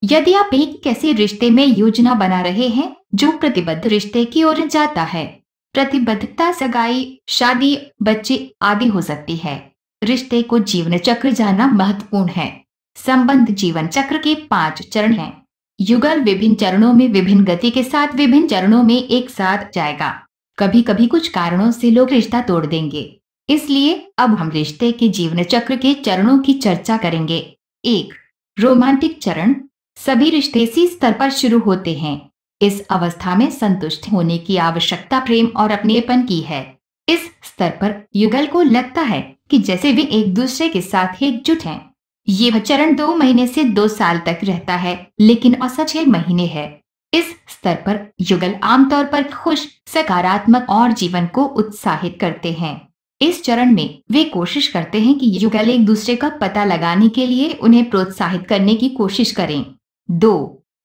यदि आप एक ऐसे रिश्ते में योजना बना रहे हैं जो प्रतिबद्ध रिश्ते की ओर जाता है, प्रतिबद्धता सगाई, शादी, बच्चे आदि हो सकती है। रिश्ते को जीवन चक्र जानना महत्वपूर्ण है। संबंध जीवन चक्र के 5 चरण हैं। युगल विभिन्न चरणों में विभिन्न गति के साथ विभिन्न चरणों में एक साथ जाएगा। कभी कभी कुछ कारणों से लोग रिश्ता तोड़ देंगे, इसलिए अब हम रिश्ते के जीवन चक्र के चरणों की चर्चा करेंगे। 1. रोमांटिक चरण। सभी रिश्ते इसी स्तर पर शुरू होते हैं। इस अवस्था में संतुष्ट होने की आवश्यकता प्रेम और अपनेपन की है। इस स्तर पर युगल को लगता है कि जैसे वे एक दूसरे के साथ एकजुट हैं। यह चरण 2 महीने से 2 साल तक रहता है, लेकिन औसत 6 महीने है। इस स्तर पर युगल आमतौर पर खुश, सकारात्मक और जीवन को उत्साहित करते हैं। इस चरण में वे कोशिश करते हैं कि युगल एक दूसरे का पता लगाने के लिए उन्हें प्रोत्साहित करने की कोशिश करें। 2.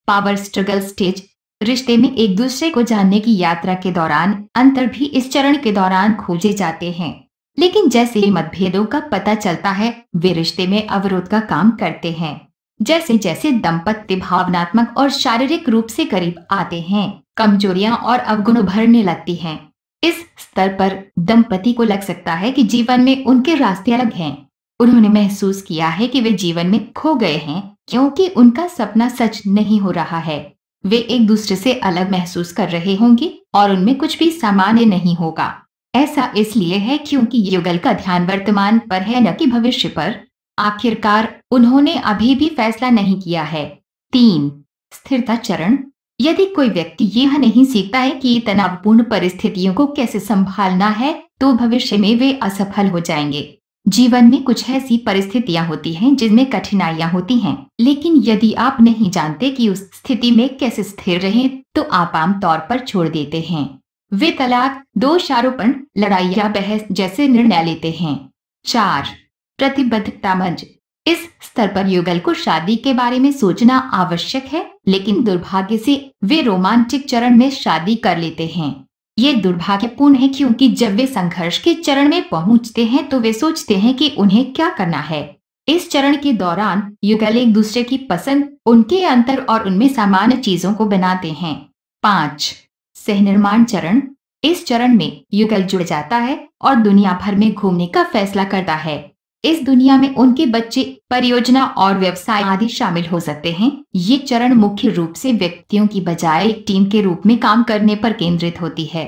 Power struggle stage. रिश्ते में एक दूसरे को जानने की यात्रा के दौरान अंतर भी इस चरण के दौरान खोजे जाते हैं, लेकिन जैसे ही मतभेदों का पता चलता है वे रिश्ते में अवरोध का काम करते हैं। जैसे जैसे दंपत्ति भावनात्मक और शारीरिक रूप से करीब आते हैं, कमजोरियां और अवगुण उभरने लगती हैं। इस स्तर पर दंपति को लग सकता है कि जीवन में उनके रास्ते अलग हैं। उन्होंने महसूस किया है कि वे जीवन में खो गए हैं क्योंकि उनका सपना सच नहीं हो रहा है। वे एक दूसरे से अलग महसूस कर रहे होंगे और उनमें कुछ भी सामान्य नहीं होगा। ऐसा इसलिए है क्योंकि युगल का ध्यान वर्तमान पर है, न कि भविष्य पर। आखिरकार उन्होंने अभी भी फैसला नहीं किया है। 3. स्थिरता चरण। यदि कोई व्यक्ति यह नहीं सीखता है कि तनावपूर्ण परिस्थितियों को कैसे संभालना है, तो भविष्य में वे असफल हो जाएंगे। जीवन में कुछ ऐसी परिस्थितियां होती हैं जिनमें कठिनाइयां होती हैं, लेकिन यदि आप नहीं जानते कि उस स्थिति में कैसे स्थिर रहें, तो आप आम तौर पर छोड़ देते हैं। वे तलाक, दोषारोपण, लड़ाई या बहस जैसे निर्णय लेते हैं। 4. प्रतिबद्धता मंच। इस स्तर पर युगल को शादी के बारे में सोचना आवश्यक है, लेकिन दुर्भाग्य से वे रोमांटिक चरण में शादी कर लेते हैं। ये दुर्भाग्यपूर्ण है क्योंकि जब वे संघर्ष के चरण में पहुंचते हैं तो वे सोचते हैं कि उन्हें क्या करना है। इस चरण के दौरान युगल एक दूसरे की पसंद, उनके अंतर और उनमें सामान्य चीजों को बनाते हैं। 5. सहनिर्माण चरण। इस चरण में युगल जुड़ जाता है और दुनिया भर में घूमने का फैसला करता है। इस दुनिया में उनके बच्चे, परियोजना और व्यवसाय आदि शामिल हो सकते हैं। ये चरण मुख्य रूप से व्यक्तियों की बजाय एक टीम के रूप में काम करने पर केंद्रित होती है।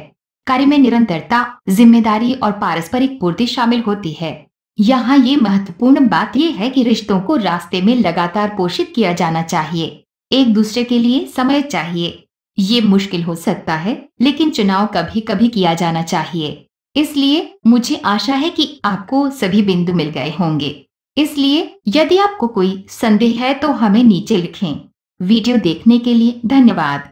कार्य में निरंतरता, जिम्मेदारी और पारस्परिक पूर्ति शामिल होती है। यहाँ ये महत्वपूर्ण बात यह है कि रिश्तों को रास्ते में लगातार पोषित किया जाना चाहिए। एक दूसरे के लिए समय चाहिए। ये मुश्किल हो सकता है, लेकिन चुनाव कभी कभी किया जाना चाहिए। इसलिए मुझे आशा है कि आपको सभी बिंदु मिल गए होंगे। इसलिए यदि आपको कोई संदेह है तो हमें नीचे लिखें। वीडियो देखने के लिए धन्यवाद।